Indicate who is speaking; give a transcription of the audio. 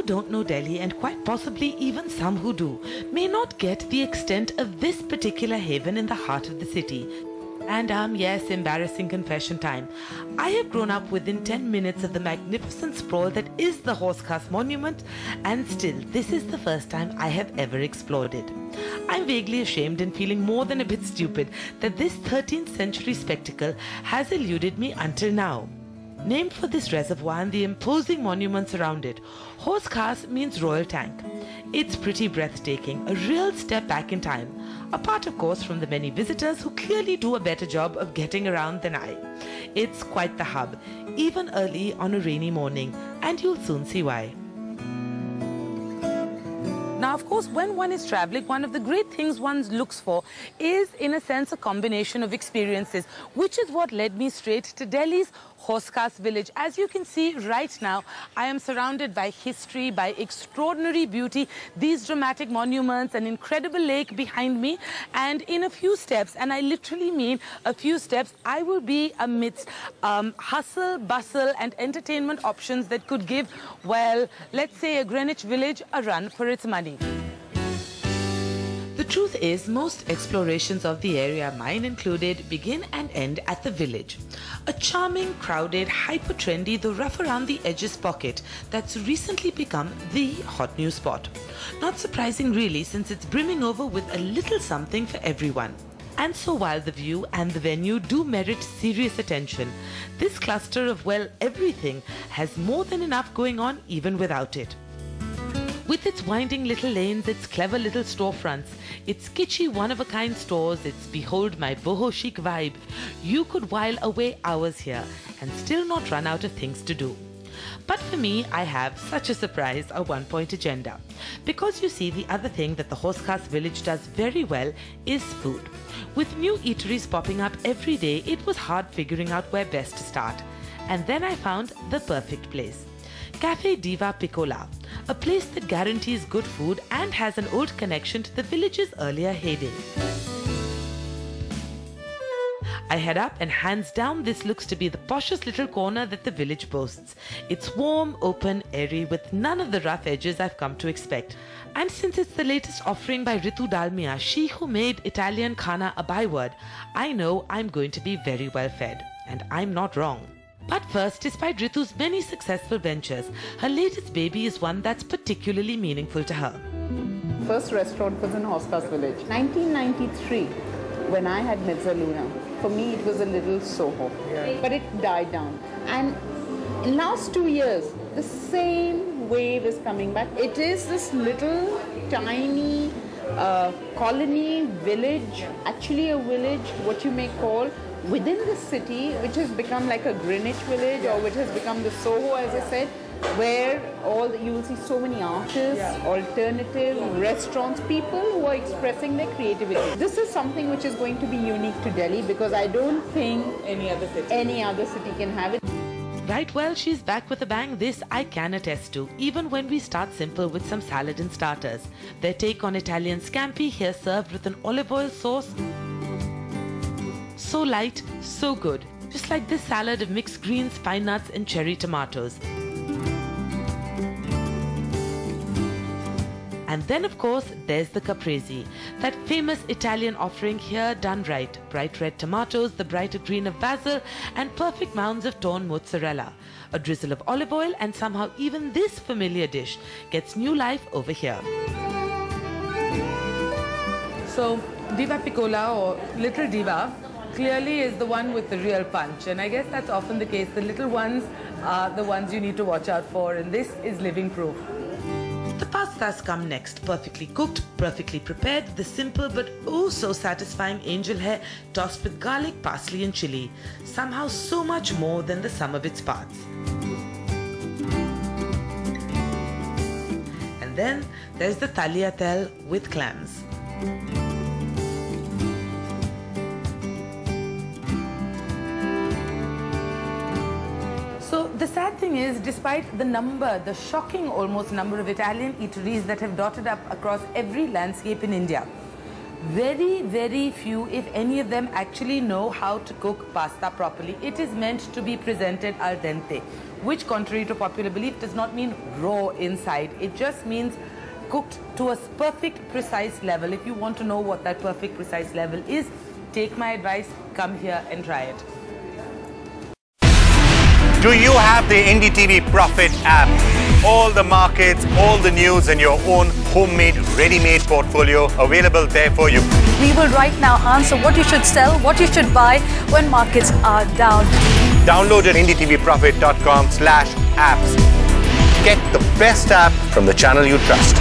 Speaker 1: don't know Delhi, and quite possibly even some who do, may not get the extent of this particular haven in the heart of the city. And yes, embarrassing confession time. I have grown up within 10 minutes of the magnificent sprawl that is the Hauz Khas monument, and still, this is the first time I have ever explored it. I'm vaguely ashamed and feeling more than a bit stupid that this 13th century spectacle has eluded me until now. Named for this reservoir and the imposing monuments around it, Hauz Khas means royal tank. It's pretty breathtaking, a real step back in time. Apart, of course, from the many visitors who clearly do a better job of getting around than I. It's quite the hub, even early on a rainy morning, and you'll soon see why. Now, of course, when one is traveling, one of the great things one looks for is, in a sense, a combination of experiences, which is what led me straight to Delhi's Hauz Khas Village. As you can see right now, I am surrounded by history, by extraordinary beauty, these dramatic monuments, an incredible lake behind me, and in a few steps, and I literally mean a few steps, I will be amidst hustle, bustle and entertainment options that could give, well, let's say a Greenwich Village a run for its money. The truth is, most explorations of the area, mine included, begin and end at the village. A charming, crowded, hyper-trendy, though rough around the edges pocket that's recently become the hot new spot. Not surprising really, since it's brimming over with a little something for everyone. And so while the view and the venue do merit serious attention, this cluster of, well, everything has more than enough going on even without it. With its winding little lanes, its clever little storefronts, its kitschy one-of-a-kind stores, its behold my boho chic vibe, you could while away hours here and still not run out of things to do. But for me, I have such a surprise, a one-point agenda. Because you see, the other thing that the Hauz Khas Village does very well is food. With new eateries popping up every day, it was hard figuring out where best to start. And then I found the perfect place. Cafe Diva Piccola, a place that guarantees good food and has an old connection to the village's earlier heyday. I head up and hands down this looks to be the poshest little corner that the village boasts. It's warm, open, airy with none of the rough edges I've come to expect. And since it's the latest offering by Ritu Dalmia, she who made Italian khana a byword, I know I'm going to be very well fed. And I'm not wrong. But first, despite Ritu's many successful ventures, her latest baby is one that's particularly meaningful to her.
Speaker 2: First restaurant was in Hauz Khas Village. 1993, when I had Mezzaluna, for me it was a little Soho, but it died down. And in last 2 years, the same wave is coming back. It is this little tiny colony village, actually a village, what you may call, within the city, which has become like a Greenwich Village, or which has become the Soho, as I said, where you will see so many artists, alternative restaurants, people who are expressing their creativity. This is something which is going to be unique to Delhi, because I don't think any other city can have it.
Speaker 1: Right, well, she's back with a bang. This I can attest to, even when we start simple with some salad and starters. Their take on Italian scampi, here served with an olive oil sauce. So light, so good. Just like this salad of mixed greens, pine nuts and cherry tomatoes. And then, of course, there's the caprese, that famous Italian offering here done right. Bright red tomatoes, the brighter green of basil, and perfect mounds of torn mozzarella. A drizzle of olive oil, and somehow even this familiar dish gets new life over here. So, Diva Piccola, or Little Diva, clearly is the one with the real punch. And I guess that's often the case. The little ones are the ones you need to watch out for, and this is living proof. The pastas come next, perfectly cooked, perfectly prepared, the simple but oh so satisfying angel hair tossed with garlic, parsley and chili. Somehow so much more than the sum of its parts. And then there's the tagliatelle with clams. So the sad thing is, despite the shocking almost number of Italian eateries that have dotted up across every landscape in India, Very, very few, if any of them, actually know how to cook pasta properly. It is meant to be presented al dente, which, contrary to popular belief, does not mean raw inside. It just means cooked to a perfect, precise level. If you want to know what that perfect, precise level is, take my advice, come here and try it.
Speaker 3: Do you have the NDTV Profit app? All the markets, all the news and your own homemade, ready-made portfolio available there for you.
Speaker 4: We will right now answer what you should sell, what you should buy when markets are down.
Speaker 3: Download at ndtvprofit.com/apps. Get the best app from the channel you trust.